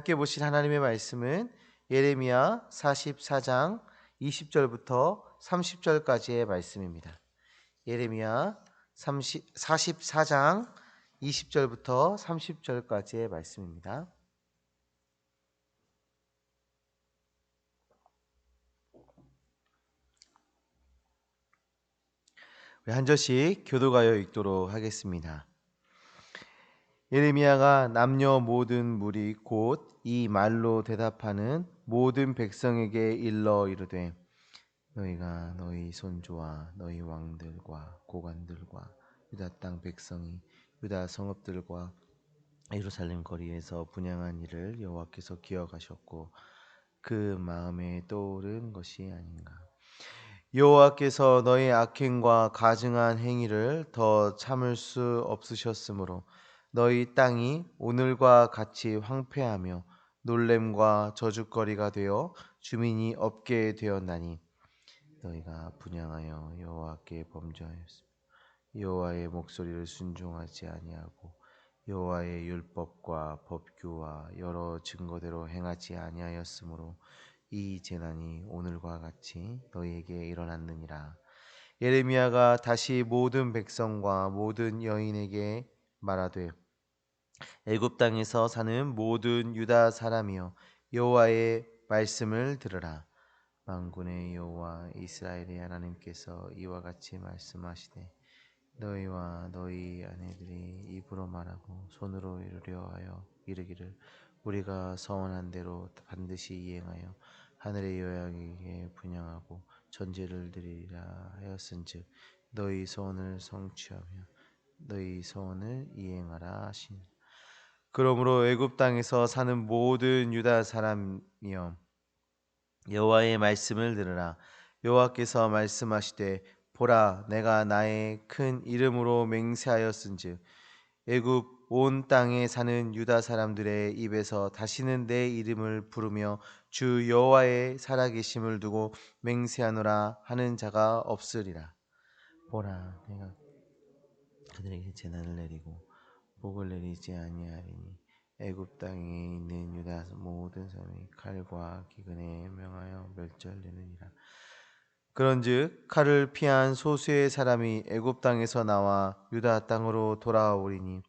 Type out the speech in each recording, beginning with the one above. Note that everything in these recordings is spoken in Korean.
함께 보실 하나님의 말씀은 예레미야 44장 20절부터 30절까지의 말씀입니다. 예레미야 44장 20절부터 30절까지의 말씀입니다. 우리 한 절씩 교도가요 읽도록 하겠습니다. 예레미야가 남녀 모든 무리 곧 이 말로 대답하는 모든 백성에게 일러 이르되 너희가 너희 손주와 너희 왕들과 고관들과 유다 땅 백성이 유다 성읍들과 예루살렘 거리에서 분향한 일을 여호와께서 기억하셨고 그 마음에 떠오른 것이 아닌가. 여호와께서 너희 악행과 가증한 행위를 더 참을 수 없으셨으므로 너희 땅이 오늘과 같이 황폐하며 놀램과 저주거리가 되어 주민이 없게 되었나니 너희가 분향하여 여호와께 범죄하였으며 여호와의 목소리를 순종하지 아니하고 여호와의 율법과 법규와 여러 증거대로 행하지 아니하였으므로 이 재난이 오늘과 같이 너희에게 일어났느니라. 예레미야가 다시 모든 백성과 모든 여인에게 말하되 애굽 땅에서 사는 모든 유다 사람이여 여호와의 말씀을 들으라. 만군의 여호와 이스라엘의 하나님께서 이와 같이 말씀하시되 너희와 너희 아내들이 입으로 말하고 손으로 이루려 하여 이르기를 우리가 서원한 대로 반드시 이행하여 하늘의 여왕에게 분향하고 전제를 드리라 하였은즉 너희 소원을 성취하며 너희 소원을 이행하라 하시니 그러므로 애굽 땅에서 사는 모든 유다 사람이여 여호와의 말씀을 들으라. 여호와께서 말씀하시되 보라 내가 나의 큰 이름으로 맹세하였은즉 애굽 온 땅에 사는 유다 사람들의 입에서 다시는 내 이름을 부르며 주 여호와의 살아계심을 두고 맹세하노라 하는 자가 없으리라. 보라 내가 그들에게 재난을 내리고 복을 내리지 아니하리니 애굽 땅에 있는 유다 모든 사람이 칼과 기근에 명하여 멸절되느니라. 그런즉 칼을 피한 소수의 사람이 애굽 땅에서 나와 유다 땅으로 돌아오리니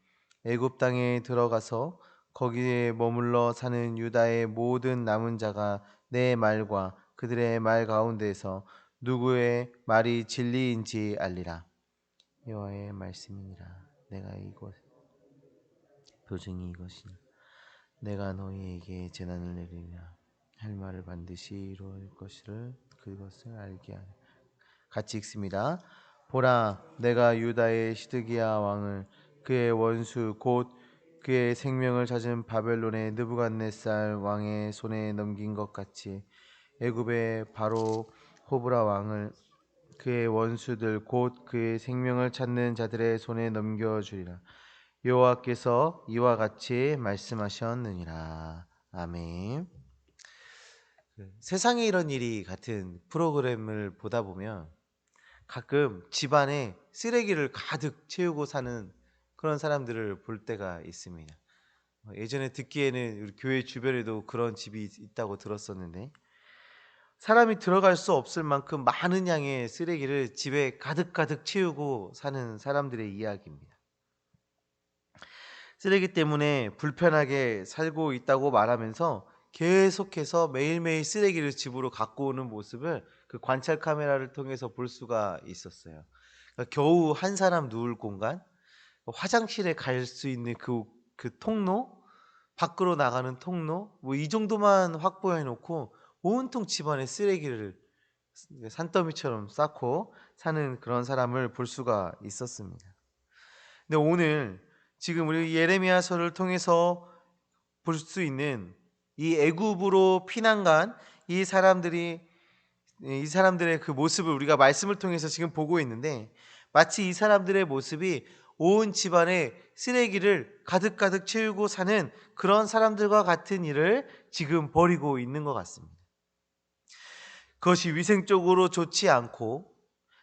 애굽 땅에 들어가서 거기에 머물러 사는 유다의 모든 남은 자가 내 말과 그들의 말 가운데서 누구의 말이 진리인지 알리라. 여호와의 말씀이니라. 내가 이곳 표징이 이것이니 내가 너희에게 재난을 내리리라 할 말을 반드시 이루어질 것을 그것을 알게 하라. 같이 읽습니다. 보라 내가 유다의 시드기야 왕을 그의 원수 곧 그의 생명을 찾은 바벨론의 느부갓네살 왕의 손에 넘긴 것 같이 애굽의 바로 호브라 왕을 그의 원수들 곧 그의 생명을 찾는 자들의 손에 넘겨주리라. 여호와께서 이와 같이 말씀하셨느니라. 아멘. 세상에 이런 일이 같은 프로그램을 보다 보면 가끔 집안에 쓰레기를 가득 채우고 사는 그런 사람들을 볼 때가 있습니다. 예전에 듣기에는 우리 교회 주변에도 그런 집이 있다고 들었었는데 사람이 들어갈 수 없을 만큼 많은 양의 쓰레기를 집에 가득 채우고 사는 사람들의 이야기입니다. 쓰레기 때문에 불편하게 살고 있다고 말하면서 계속해서 매일매일 쓰레기를 집으로 갖고 오는 모습을 그 관찰 카메라를 통해서 볼 수가 있었어요. 그러니까 겨우 한 사람 누울 공간, 화장실에 갈 수 있는 그 통로, 밖으로 나가는 통로, 뭐 이 정도만 확보해 놓고 온통 집안에 쓰레기를 산더미처럼 쌓고 사는 그런 사람을 볼 수가 있었습니다. 근데 오늘 지금 우리 예레미야서를 통해서 볼 수 있는 이 애굽으로 피난 간 이 사람들의 그 모습을 우리가 말씀을 통해서 지금 보고 있는데 마치 이 사람들의 모습이 온 집안에 쓰레기를 가득 채우고 사는 그런 사람들과 같은 일을 지금 벌이고 있는 것 같습니다. 그것이 위생적으로 좋지 않고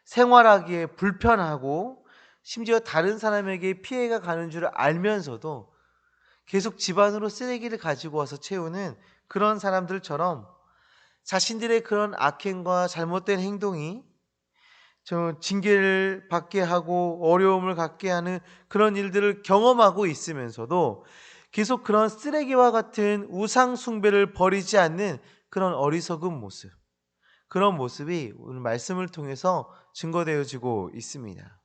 생활하기에 불편하고 심지어 다른 사람에게 피해가 가는 줄 알면서도 계속 집안으로 쓰레기를 가지고 와서 채우는 그런 사람들처럼 자신들의 그런 악행과 잘못된 행동이 징계를 받게 하고 어려움을 갖게 하는 그런 일들을 경험하고 있으면서도 계속 그런 쓰레기와 같은 우상 숭배를 버리지 않는 그런 어리석은 모습, 그런 모습이 오늘 말씀을 통해서 증거되어지고 있습니다.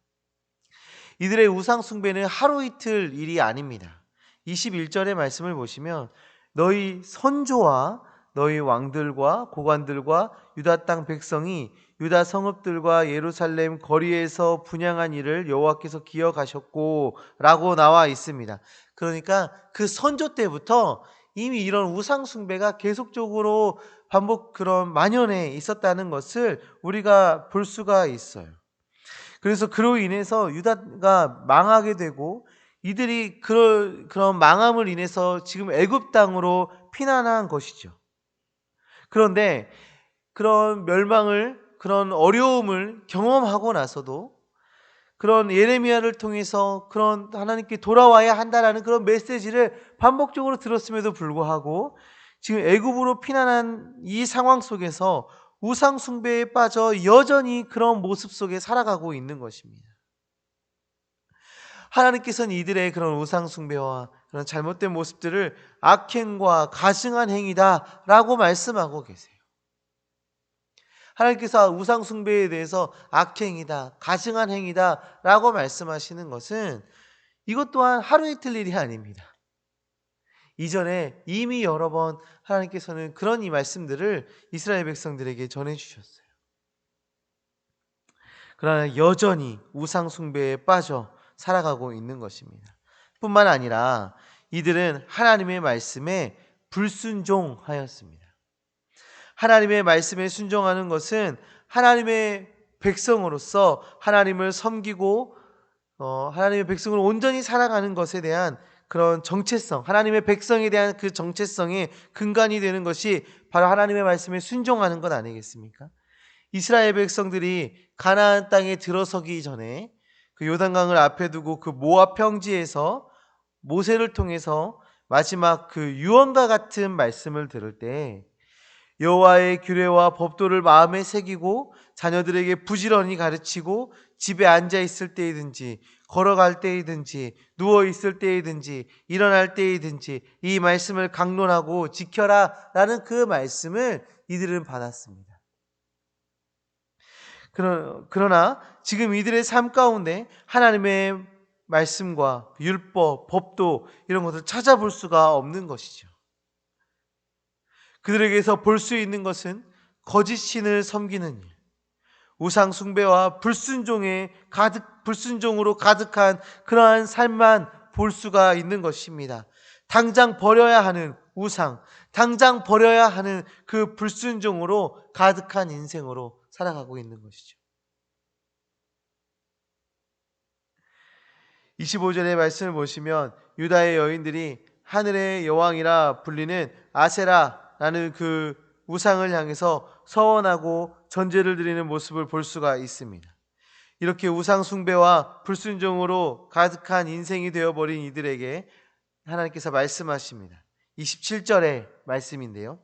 이들의 우상 숭배는 하루 이틀 일이 아닙니다. 21절의 말씀을 보시면 너희 선조와 너희 왕들과 고관들과 유다 땅 백성이 유다 성읍들과 예루살렘 거리에서 분향한 일을 여호와께서 기억하셨고 라고 나와 있습니다. 그러니까 그 선조 때부터 이미 이런 우상 숭배가 계속적으로 반복 그런 만연해 있었다는 것을 우리가 볼 수가 있어요. 그래서 그로 인해서 유다가 망하게 되고 이들이 그런 망함을 인해서 지금 애굽 땅으로 피난한 것이죠. 그런데 그런 멸망을, 그런 어려움을 경험하고 나서도 그런 예레미야를 통해서 그런 하나님께 돌아와야 한다라는 그런 메시지를 반복적으로 들었음에도 불구하고 지금 애굽으로 피난한 이 상황 속에서 우상 숭배에 빠져 여전히 그런 모습 속에 살아가고 있는 것입니다. 하나님께서는 이들의 그런 우상 숭배와 그런 잘못된 모습들을 악행과 가증한 행위다라고 말씀하고 계세요. 하나님께서 우상 숭배에 대해서 악행이다, 가증한 행위다라고 말씀하시는 것은 이것 또한 하루 이틀 일이 아닙니다. 이전에 이미 여러 번 하나님께서는 그런 이 말씀들을 이스라엘 백성들에게 전해주셨어요. 그러나 여전히 우상 숭배에 빠져 살아가고 있는 것입니다. 뿐만 아니라 이들은 하나님의 말씀에 불순종하였습니다. 하나님의 말씀에 순종하는 것은 하나님의 백성으로서 하나님을 섬기고 하나님의 백성을 온전히 살아가는 것에 대한 그런 정체성, 하나님의 백성에 대한 그 정체성의 근간이 되는 것이 바로 하나님의 말씀에 순종하는 것 아니겠습니까? 이스라엘 백성들이 가나안 땅에 들어서기 전에 그 요단강을 앞에 두고 그 모압 평지에서 모세를 통해서 마지막 그 유언과 같은 말씀을 들을 때 여호와의 규례와 법도를 마음에 새기고 자녀들에게 부지런히 가르치고 집에 앉아 있을 때이든지 걸어갈 때이든지 누워 있을 때이든지 일어날 때이든지 이 말씀을 강론하고 지켜라 라는 그 말씀을 이들은 받았습니다. 그러나 지금 이들의 삶 가운데 하나님의 말씀과 율법, 법도 이런 것을 찾아볼 수가 없는 것이죠. 그들에게서 볼 수 있는 것은 거짓 신을 섬기는 일, 우상 숭배와 불순종으로 가득한 그러한 삶만 볼 수가 있는 것입니다. 당장 버려야 하는 우상, 당장 버려야 하는 그 불순종으로 가득한 인생으로 살아가고 있는 것이죠. 25절의 말씀을 보시면 유다의 여인들이 하늘의 여왕이라 불리는 아세라라는 그 우상을 향해서 서원하고 전제를 드리는 모습을 볼 수가 있습니다. 이렇게 우상 숭배와 불순종으로 가득한 인생이 되어버린 이들에게 하나님께서 말씀하십니다. 27절의 말씀인데요.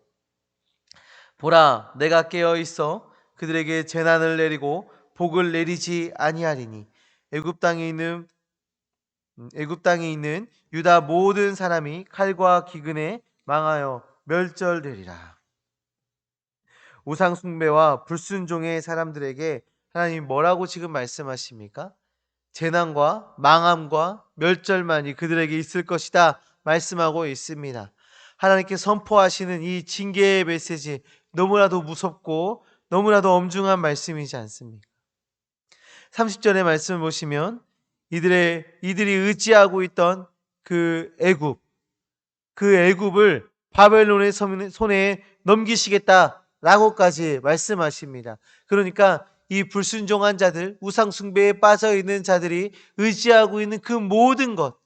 보라, 내가 깨어 있어 그들에게 재난을 내리고 복을 내리지 아니하리니 애굽 땅에 있는 유다 모든 사람이 칼과 기근에 망하여 멸절되리라. 우상 숭배와 불순종의 사람들에게 하나님 뭐라고 지금 말씀하십니까? 재난과 망함과 멸절만이 그들에게 있을 것이다 말씀하고 있습니다. 하나님께 선포하시는 이 징계의 메시지 너무나도 무섭고 너무나도 엄중한 말씀이지 않습니까? 30절의 말씀을 보시면 이들이 의지하고 있던 그 애굽을 바벨론의 손에 넘기시겠다라고까지 말씀하십니다. 그러니까 이 불순종한 자들, 우상 숭배에 빠져 있는 자들이 의지하고 있는 그 모든 것,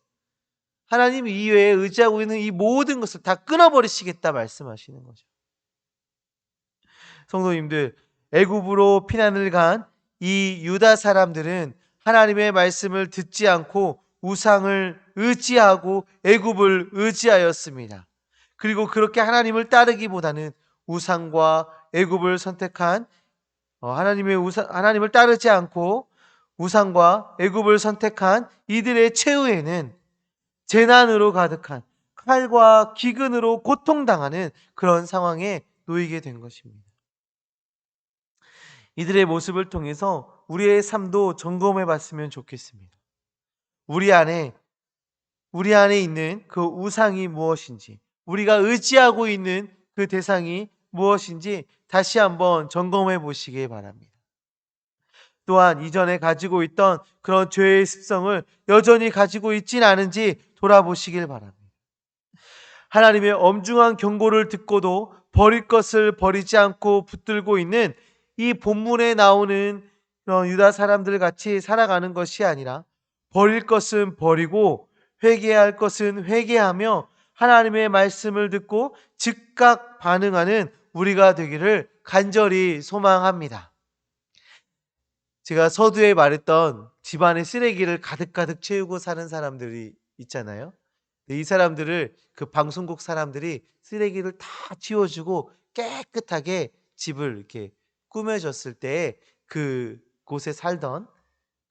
하나님 이외에 의지하고 있는 이 모든 것을 다 끊어버리시겠다 말씀하시는 거죠. 성도님들, 애굽으로 피난을 간 이 유다 사람들은 하나님의 말씀을 듣지 않고 우상을 의지하고 애굽을 의지하였습니다. 그리고 그렇게 하나님을 따르기보다는 우상과 애굽을 선택한 하나님을 따르지 않고 우상과 애굽을 선택한 이들의 최후에는 재난으로 가득한 칼과 기근으로 고통당하는 그런 상황에 놓이게 된 것입니다. 이들의 모습을 통해서 우리의 삶도 점검해 봤으면 좋겠습니다. 우리 안에 있는 그 우상이 무엇인지, 우리가 의지하고 있는 그 대상이 무엇인지 다시 한번 점검해 보시기 바랍니다. 또한 이전에 가지고 있던 그런 죄의 습성을 여전히 가지고 있진 않은지 돌아보시길 바랍니다. 하나님의 엄중한 경고를 듣고도 버릴 것을 버리지 않고 붙들고 있는 이 본문에 나오는 그런 유다 사람들 같이 살아가는 것이 아니라 버릴 것은 버리고 회개할 것은 회개하며 하나님의 말씀을 듣고 즉각 반응하는 우리가 되기를 간절히 소망합니다. 제가 서두에 말했던 집안에 쓰레기를 가득가득 채우고 사는 사람들이 있잖아요. 이 사람들을 그 방송국 사람들이 쓰레기를 다 치워주고 깨끗하게 집을 이렇게 꾸며줬을 때 그곳에 살던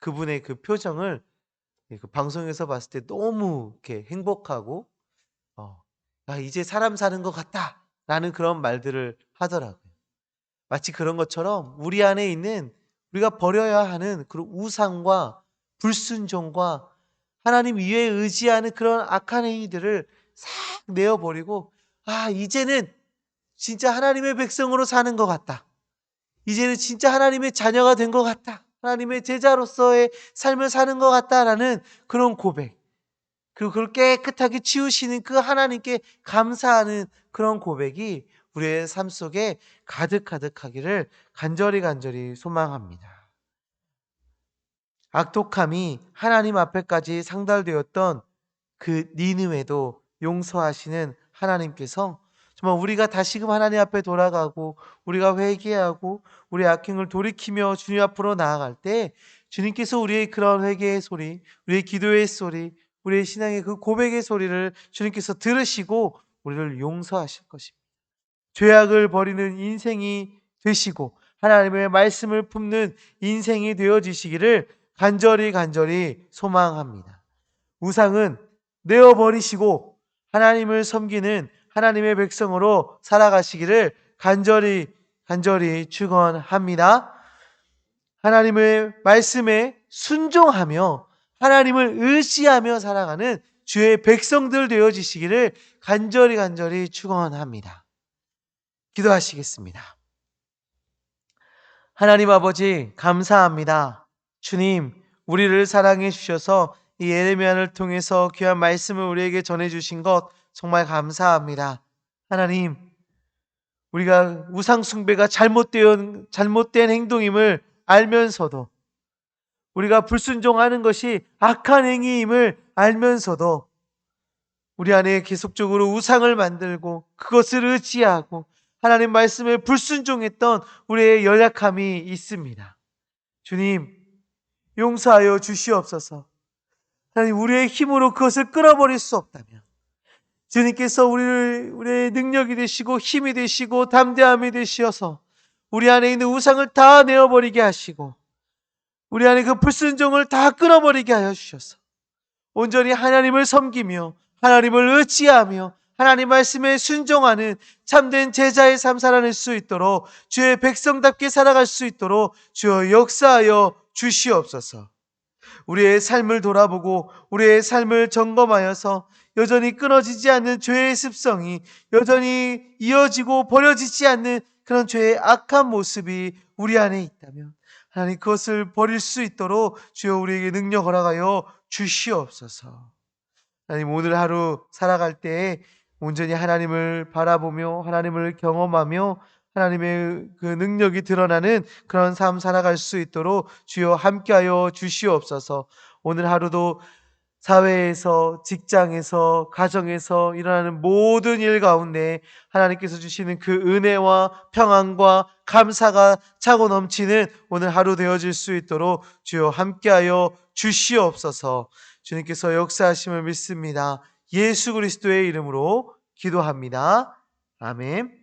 그분의 그 표정을 그 방송에서 봤을 때 너무 이렇게 행복하고 이제 사람 사는 것 같다라는 그런 말들을 하더라고요. 마치 그런 것처럼 우리 안에 있는 우리가 버려야 하는 그런 우상과 불순종과 하나님 위에 의지하는 그런 악한 행위들을 싹 내어버리고 이제는 진짜 하나님의 백성으로 사는 것 같다. 이제는 진짜 하나님의 자녀가 된 것 같다. 하나님의 제자로서의 삶을 사는 것 같다라는 그런 고백. 그리고 그걸 깨끗하게 치우시는 그 하나님께 감사하는 그런 고백이 우리의 삶 속에 가득가득하기를 간절히 소망합니다. 악독함이 하나님 앞에까지 상달되었던 그 니느웨도 용서하시는 하나님께서 정말 우리가 다시금 하나님 앞에 돌아가고 우리가 회개하고 우리의 악행을 돌이키며 주님 앞으로 나아갈 때 주님께서 우리의 그런 회개의 소리, 우리의 기도의 소리, 우리의 신앙의 그 고백의 소리를 주님께서 들으시고 우리를 용서하실 것입니다. 죄악을 버리는 인생이 되시고 하나님의 말씀을 품는 인생이 되어지시기를 간절히 소망합니다. 우상은 내어버리시고 하나님을 섬기는 하나님의 백성으로 살아가시기를 간절히 축원합니다. 하나님의 말씀에 순종하며 하나님을 의지하며 살아가는 주의 백성들 되어지시기를 간절히 축원합니다. 기도하시겠습니다. 하나님 아버지 감사합니다. 주님, 우리를 사랑해 주셔서 이 예레미야를 통해서 귀한 말씀을 우리에게 전해주신 것 정말 감사합니다. 하나님, 우리가 우상 숭배가 잘못된 행동임을 알면서도 우리가 불순종하는 것이 악한 행위임을 알면서도 우리 안에 계속적으로 우상을 만들고 그것을 의지하고 하나님 말씀에 불순종했던 우리의 연약함이 있습니다. 주님, 용서하여 주시옵소서. 하나님, 우리의 힘으로 그것을 끌어버릴 수 없다면 주님께서 우리의 능력이 되시고 힘이 되시고 담대함이 되시어서 우리 안에 있는 우상을 다 내어버리게 하시고 우리 안에 그 불순종을 다 끊어버리게 하여 주셔서 온전히 하나님을 섬기며 하나님을 의지하며 하나님 말씀에 순종하는 참된 제자의 삶 살아낼 수 있도록 주의 백성답게 살아갈 수 있도록 주여 역사하여 주시옵소서. 우리의 삶을 돌아보고 우리의 삶을 점검하여서 여전히 끊어지지 않는 죄의 습성이 여전히 이어지고 버려지지 않는 그런 죄의 악한 모습이 우리 안에 있다면 하나님 그것을 버릴 수 있도록 주여 우리에게 능력 허락하여 주시옵소서. 하나님 오늘 하루 살아갈 때에 온전히 하나님을 바라보며 하나님을 경험하며 하나님의 그 능력이 드러나는 그런 삶 살아갈 수 있도록 주여 함께하여 주시옵소서. 오늘 하루도 사회에서, 직장에서, 가정에서 일어나는 모든 일 가운데 하나님께서 주시는 그 은혜와 평안과 감사가 차고 넘치는 오늘 하루 되어질 수 있도록 주여 함께하여 주시옵소서. 주님께서 역사하심을 믿습니다. 예수 그리스도의 이름으로 기도합니다. 아멘.